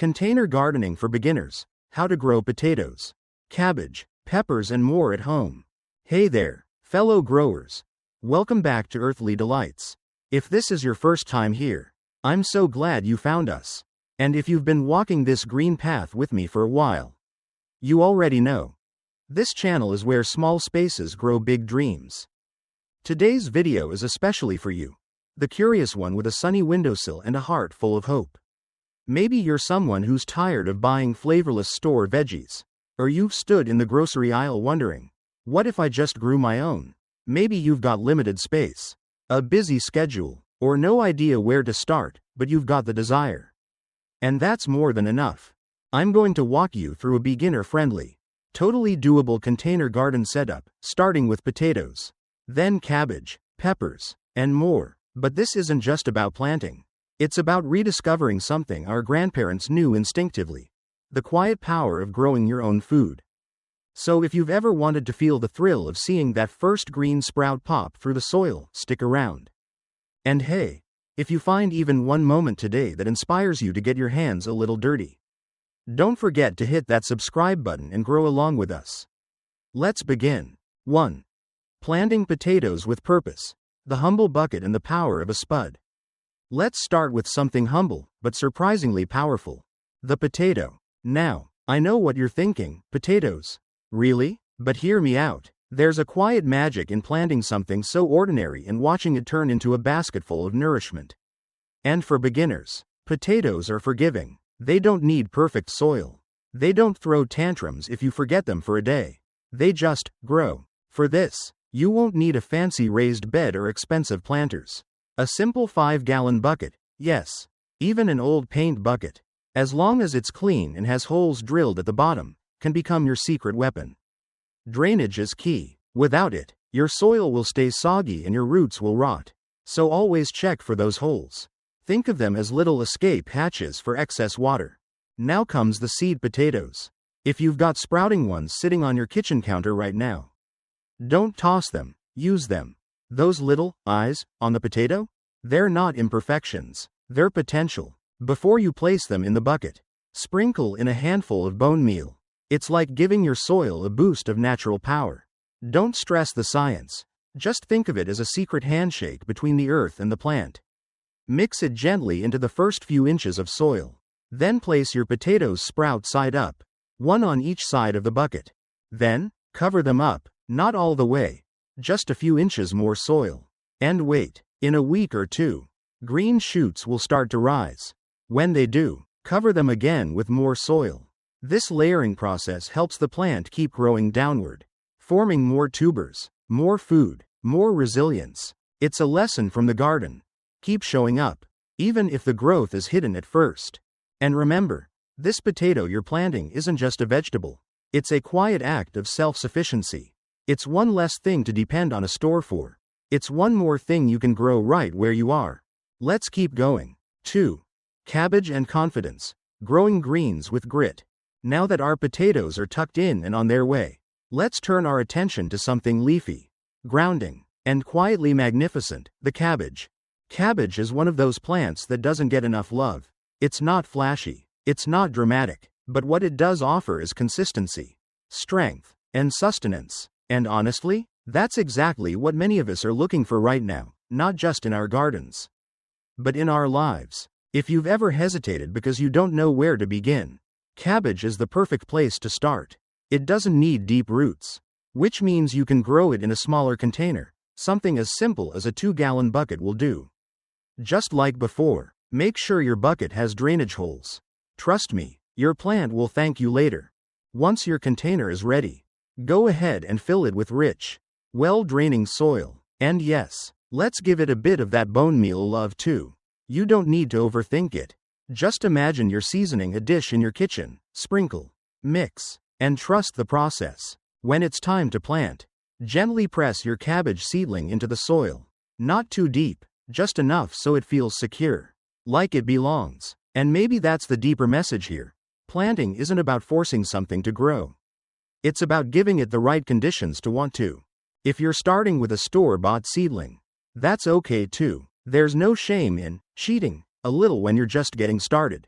Container gardening for beginners. How to grow potatoes, cabbage, peppers and more at home. Hey there, fellow growers. Welcome back to Earthly Delights. If this is your first time here, I'm so glad you found us. And if you've been walking this green path with me for a while, you already know. This channel is where small spaces grow big dreams. Today's video is especially for you, the curious one with a sunny windowsill and a heart full of hope. Maybe you're someone who's tired of buying flavorless store veggies. Or you've stood in the grocery aisle wondering, what if I just grew my own? Maybe you've got limited space, a busy schedule, or no idea where to start, but you've got the desire. And that's more than enough. I'm going to walk you through a beginner-friendly, totally doable container garden setup, starting with potatoes, then cabbage, peppers, and more. But this isn't just about planting. It's about rediscovering something our grandparents knew instinctively: the quiet power of growing your own food. So if you've ever wanted to feel the thrill of seeing that first green sprout pop through the soil, stick around. And hey, if you find even one moment today that inspires you to get your hands a little dirty, don't forget to hit that subscribe button and grow along with us. Let's begin. 1. Planting potatoes with purpose. The humble bucket and the power of a spud. Let's start with something humble, but surprisingly powerful. The potato. Now, I know what you're thinking, potatoes? Really? But hear me out. There's a quiet magic in planting something so ordinary and watching it turn into a basketful of nourishment. And for beginners, potatoes are forgiving. They don't need perfect soil. They don't throw tantrums if you forget them for a day. They just grow. For this, you won't need a fancy raised bed or expensive planters. A simple 5-gallon bucket, yes, even an old paint bucket, as long as it's clean and has holes drilled at the bottom, can become your secret weapon. Drainage is key. Without it, your soil will stay soggy and your roots will rot. So always check for those holes. Think of them as little escape hatches for excess water. Now comes the seed potatoes. If you've got sprouting ones sitting on your kitchen counter right now, don't toss them, use them. Those little eyes on the potato? They're not imperfections, they're potential. Before you place them in the bucket, sprinkle in a handful of bone meal. It's like giving your soil a boost of natural power. Don't stress the science. Just think of it as a secret handshake between the earth and the plant. Mix it gently into the first few inches of soil. Then place your potatoes sprout side up, one on each side of the bucket. Then, cover them up, not all the way, just a few inches more soil. And wait. In a week or two, green shoots will start to rise. When they do, cover them again with more soil. This layering process helps the plant keep growing downward, forming more tubers, more food, more resilience. It's a lesson from the garden. Keep showing up, even if the growth is hidden at first. And remember, this potato you're planting isn't just a vegetable. It's a quiet act of self-sufficiency. It's one less thing to depend on a store for. It's one more thing you can grow right where you are. Let's keep going. 2. Cabbage and confidence. Growing greens with grit. Now that our potatoes are tucked in and on their way, let's turn our attention to something leafy, grounding, and quietly magnificent: the cabbage. Cabbage is one of those plants that doesn't get enough love. It's not flashy, it's not dramatic, but what it does offer is consistency, strength, and sustenance. And honestly, that's exactly what many of us are looking for right now, not just in our gardens, but in our lives. If you've ever hesitated because you don't know where to begin, cabbage is the perfect place to start. It doesn't need deep roots, which means you can grow it in a smaller container. Something as simple as a 2-gallon bucket will do. Just like before, make sure your bucket has drainage holes. Trust me, your plant will thank you later. Once your container is ready, go ahead and fill it with rich, well-draining soil. And yes, let's give it a bit of that bone meal love too. You don't need to overthink it. Just imagine you're seasoning a dish in your kitchen. Sprinkle, mix, and trust the process. When it's time to plant, gently press your cabbage seedling into the soil. Not too deep, just enough so it feels secure, like it belongs. And maybe that's the deeper message here. Planting isn't about forcing something to grow. It's about giving it the right conditions to want to. If you're starting with a store-bought seedling, that's okay too. There's no shame in cheating a little when you're just getting started.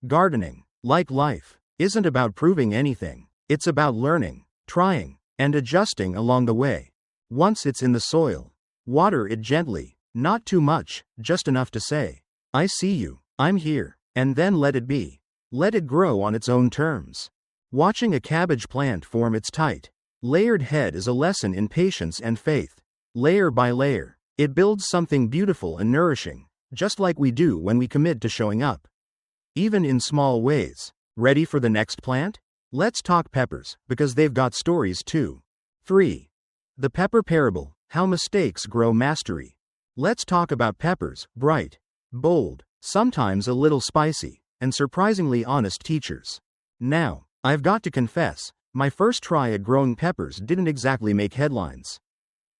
Gardening, like life, isn't about proving anything. It's about learning, trying, and adjusting along the way. Once it's in the soil, water it gently, not too much, just enough to say, "I see you, I'm here," and then let it be. Let it grow on its own terms. Watching a cabbage plant form its tight, layered head is a lesson in patience and faith. Layer by layer, it builds something beautiful and nourishing, just like we do when we commit to showing up, even in small ways. Ready for the next plant? Let's talk peppers, because they've got stories too. 3. The Pepper Parable, How Mistakes Grow Mastery. Let's talk about peppers, bright, bold, sometimes a little spicy, and surprisingly honest teachers. Now, I've got to confess, my first try at growing peppers didn't exactly make headlines.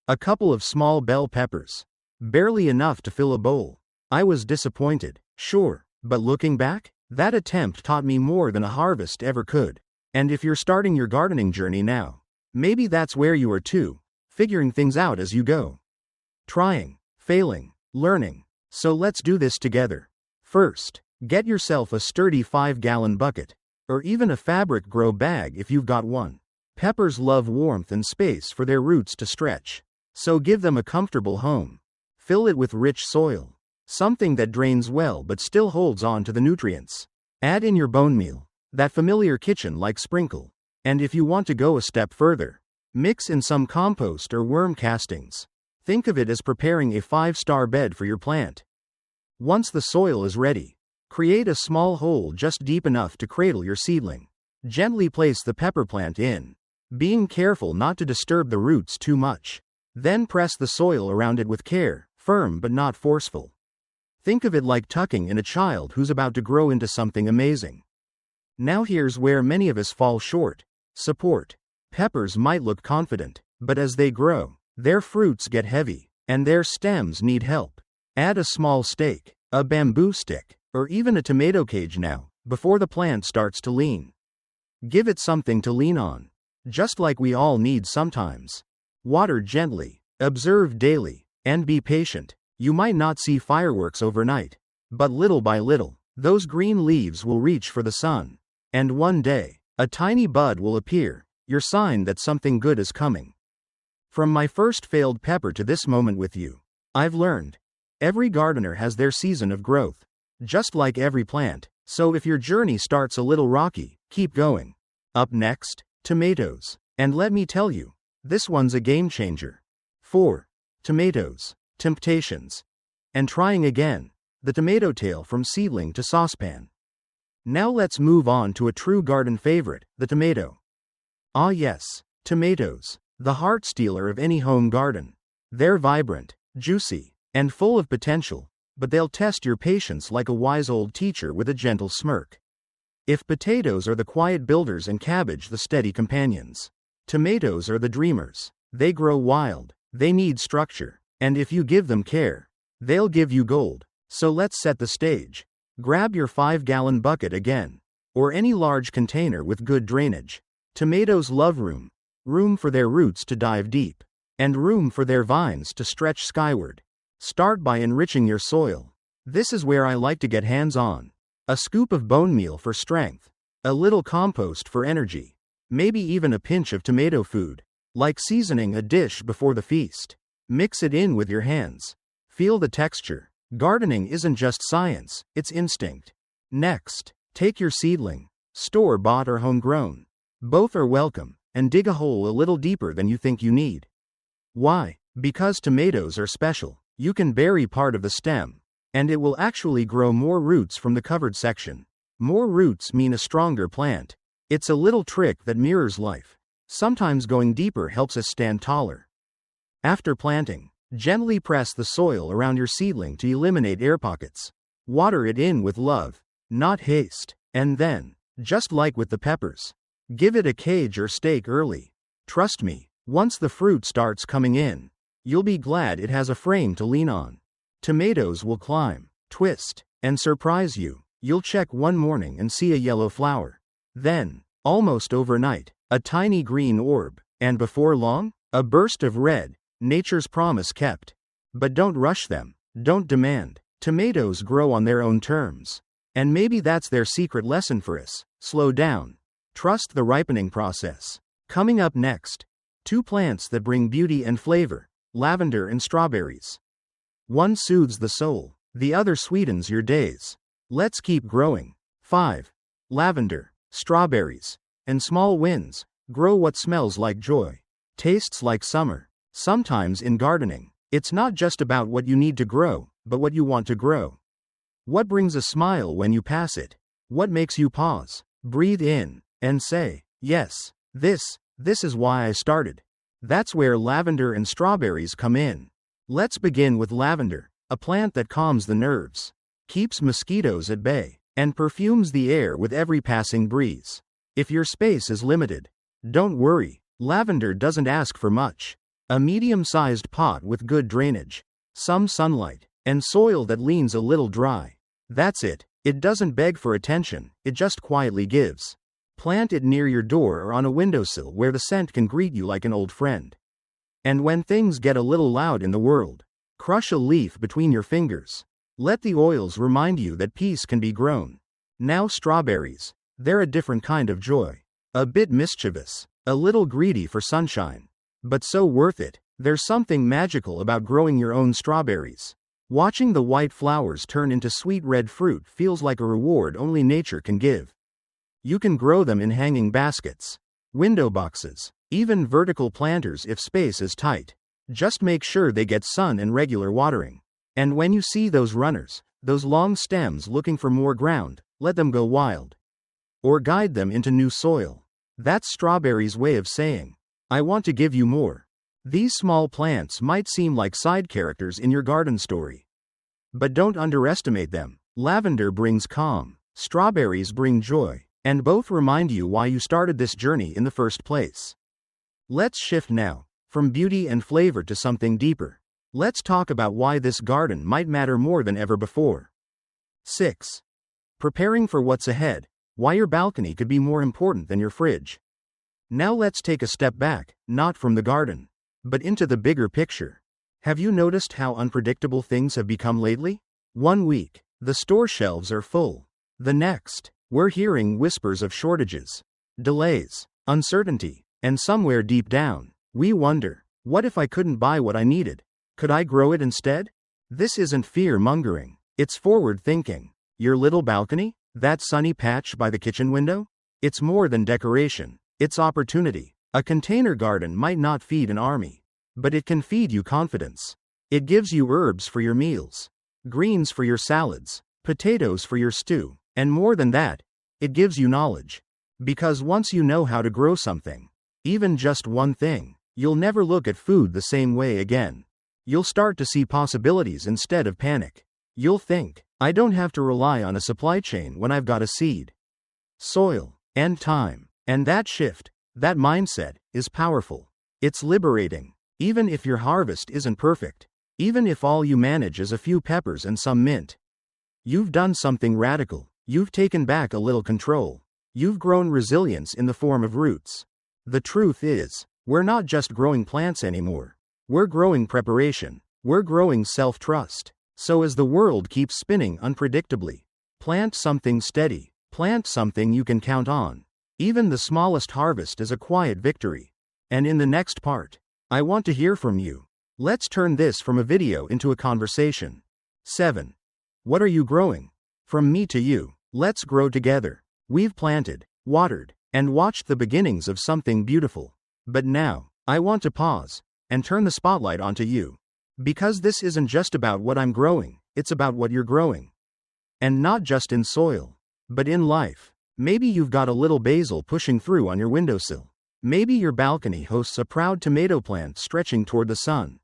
A couple of small bell peppers. Barely enough to fill a bowl. I was disappointed, sure, but looking back, that attempt taught me more than a harvest ever could. And if you're starting your gardening journey now, maybe that's where you are too, figuring things out as you go. Trying, failing, learning. So let's do this together. First, get yourself a sturdy 5-gallon bucket, or even a fabric grow bag if you've got one. Peppers love warmth and space for their roots to stretch, so give them a comfortable home. Fill it with rich soil, something that drains well but still holds on to the nutrients. Add in your bone meal, that familiar kitchen-like sprinkle, and if you want to go a step further, mix in some compost or worm castings. Think of it as preparing a 5-star bed for your plant. Once the soil is ready, create a small hole just deep enough to cradle your seedling. Gently place the pepper plant in, being careful not to disturb the roots too much. Then press the soil around it with care, firm but not forceful. Think of it like tucking in a child who's about to grow into something amazing. Now here's where many of us fall short. Support. Peppers might look confident, but as they grow, their fruits get heavy, and their stems need help. Add a small stake, a bamboo stick, or even a tomato cage now, before the plant starts to lean. Give it something to lean on, just like we all need sometimes. Water gently, observe daily, and be patient. You might not see fireworks overnight, but little by little, those green leaves will reach for the sun. And one day, a tiny bud will appear, your sign that something good is coming. From my first failed pepper to this moment with you, I've learned. Every gardener has their season of growth, just like every plant, so if your journey starts a little rocky, keep going. Up next, tomatoes. And let me tell you, this one's a game changer. 4. Tomatoes. Temptations. And trying again. The tomato tail from seedling to saucepan. Now let's move on to a true garden favorite, the tomato. Ah yes, tomatoes, the heart stealer of any home garden. They're vibrant, juicy, and full of potential, but they'll test your patience like a wise old teacher with a gentle smirk. If potatoes are the quiet builders and cabbage the steady companions, tomatoes are the dreamers. They grow wild, they need structure, and if you give them care, they'll give you gold. So let's set the stage. Grab your 5-gallon bucket again, or any large container with good drainage. Tomatoes love room. Room for their roots to dive deep, and room for their vines to stretch skyward. Start by enriching your soil. This is where I like to get hands-on. A scoop of bone meal for strength, a little compost for energy, maybe even a pinch of tomato food, like seasoning a dish before the feast. Mix it in with your hands. Feel the texture. Gardening isn't just science, it's instinct. Next, take your seedling, store-bought or homegrown. Both are welcome, and dig a hole a little deeper than you think you need. Why? Because tomatoes are special. You can bury part of the stem, and it will actually grow more roots from the covered section. More roots mean a stronger plant. It's a little trick that mirrors life. Sometimes going deeper helps us stand taller. After planting, gently press the soil around your seedling to eliminate air pockets. Water it in with love, not haste, and then, just like with the peppers, give it a cage or stake early. Trust me, once the fruit starts coming in, you'll be glad it has a frame to lean on. Tomatoes will climb, twist, and surprise you. You'll check one morning and see a yellow flower. Then, almost overnight, a tiny green orb, and before long, a burst of red. Nature's promise kept. But don't rush them, don't demand. Tomatoes grow on their own terms. And maybe that's their secret lesson for us: slow down. Trust the ripening process. Coming up next, two plants that bring beauty and flavor: lavender and strawberries. One soothes the soul, the other sweetens your days. Let's keep growing. 5. Lavender, strawberries, and small winds. Grow what smells like joy, tastes like summer. Sometimes in gardening, it's not just about what you need to grow, but what you want to grow. What brings a smile when you pass it? What makes you pause, breathe in, and say, yes, this is why I started? That's where lavender and strawberries come in. Let's begin with lavender, a plant that calms the nerves, keeps mosquitoes at bay, and perfumes the air with every passing breeze. If your space is limited, don't worry, lavender doesn't ask for much. A medium-sized pot with good drainage, some sunlight, and soil that leans a little dry. That's it. It doesn't beg for attention, it just quietly gives. Plant it near your door or on a windowsill where the scent can greet you like an old friend. And when things get a little loud in the world, crush a leaf between your fingers. Let the oils remind you that peace can be grown. Now strawberries. They're a different kind of joy. A bit mischievous, a little greedy for sunshine. But so worth it. There's something magical about growing your own strawberries. Watching the white flowers turn into sweet red fruit feels like a reward only nature can give. You can grow them in hanging baskets, window boxes, even vertical planters if space is tight. Just make sure they get sun and regular watering. And when you see those runners, those long stems looking for more ground, let them go wild. Or guide them into new soil. That's strawberries' way of saying, I want to give you more. These small plants might seem like side characters in your garden story. But don't underestimate them. Lavender brings calm, strawberries bring joy, and both remind you why you started this journey in the first place. Let's shift now, from beauty and flavor to something deeper. Let's talk about why this garden might matter more than ever before. 6. Preparing for what's ahead. Why your balcony could be more important than your fridge. Now let's take a step back, not from the garden, but into the bigger picture. Have you noticed how unpredictable things have become lately? One week, the store shelves are full. The next, we're hearing whispers of shortages, delays, uncertainty, and somewhere deep down, we wonder, what if I couldn't buy what I needed? Could I grow it instead? This isn't fear-mongering, it's forward thinking. Your little balcony? That sunny patch by the kitchen window? It's more than decoration, it's opportunity. A container garden might not feed an army, but it can feed you confidence. It gives you herbs for your meals, greens for your salads, potatoes for your stew, and more than that, it gives you knowledge. Because once you know how to grow something, even just one thing, you'll never look at food the same way again. You'll start to see possibilities instead of panic. You'll think, I don't have to rely on a supply chain when I've got a seed, soil, and time. And that shift, that mindset, is powerful. It's liberating. Even if your harvest isn't perfect, even if all you manage is a few peppers and some mint, you've done something radical. You've taken back a little control. You've grown resilience in the form of roots. The truth is, we're not just growing plants anymore. We're growing preparation. We're growing self-trust. So as the world keeps spinning unpredictably, plant something steady. Plant something you can count on. Even the smallest harvest is a quiet victory. And in the next part, I want to hear from you. Let's turn this from a video into a conversation. 7. What are you growing? From me to you, let's grow together. We've planted, watered, and watched the beginnings of something beautiful. But now, I want to pause and turn the spotlight onto you. Because this isn't just about what I'm growing, it's about what you're growing. And not just in soil, but in life. Maybe you've got a little basil pushing through on your windowsill. Maybe your balcony hosts a proud tomato plant stretching toward the sun.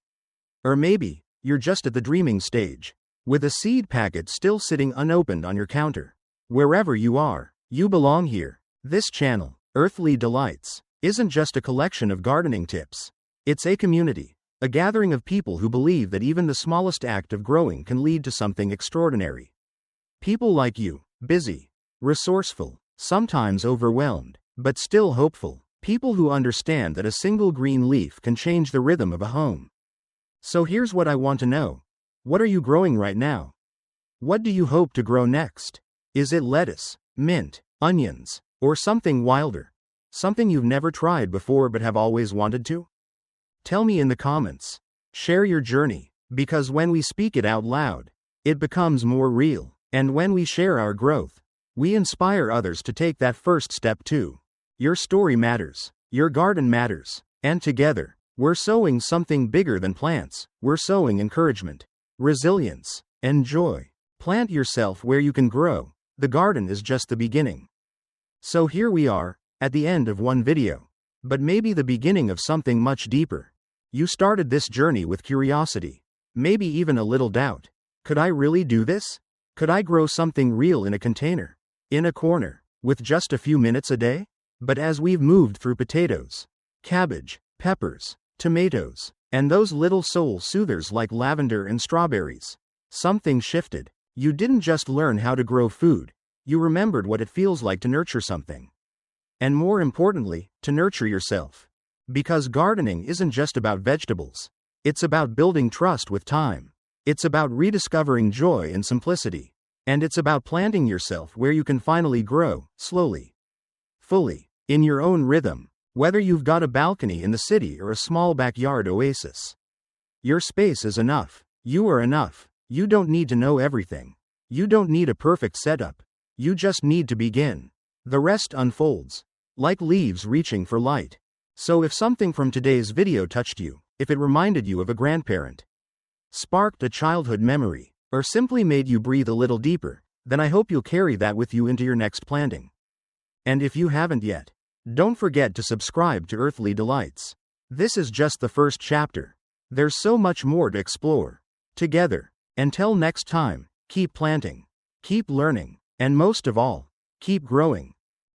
Or maybe, you're just at the dreaming stage, with a seed packet still sitting unopened on your counter. Wherever you are, you belong here. This channel, Earthly Delights, isn't just a collection of gardening tips. It's a community, a gathering of people who believe that even the smallest act of growing can lead to something extraordinary. People like you, busy, resourceful, sometimes overwhelmed, but still hopeful. People who understand that a single green leaf can change the rhythm of a home. So here's what I want to know. What are you growing right now? What do you hope to grow next? Is it lettuce, mint, onions, or something wilder? Something you've never tried before but have always wanted to? Tell me in the comments. Share your journey, because when we speak it out loud, it becomes more real. And when we share our growth, we inspire others to take that first step too. Your story matters. Your garden matters. And together, we're sowing something bigger than plants. We're sowing encouragement, resilience, and joy. Plant yourself where you can grow. The garden is just the beginning. So here we are, at the end of one video. But maybe the beginning of something much deeper. You started this journey with curiosity. Maybe even a little doubt. Could I really do this? Could I grow something real in a container? In a corner? With just a few minutes a day? But as we've moved through potatoes, cabbage, peppers, tomatoes, and those little soul soothers like lavender and strawberries, something shifted. You didn't just learn how to grow food, you remembered what it feels like to nurture something. And more importantly, to nurture yourself. Because gardening isn't just about vegetables. It's about building trust with time. It's about rediscovering joy and simplicity. And it's about planting yourself where you can finally grow, slowly, fully, in your own rhythm, whether you've got a balcony in the city or a small backyard oasis. Your space is enough. You are enough. You don't need to know everything. You don't need a perfect setup. You just need to begin. The rest unfolds, like leaves reaching for light. So if something from today's video touched you, if it reminded you of a grandparent, sparked a childhood memory, or simply made you breathe a little deeper, then I hope you'll carry that with you into your next planting. And if you haven't yet, don't forget to subscribe to Earthly Delights. This is just the first chapter. There's so much more to explore. Together. Until next time, keep planting, keep learning, and most of all, keep growing.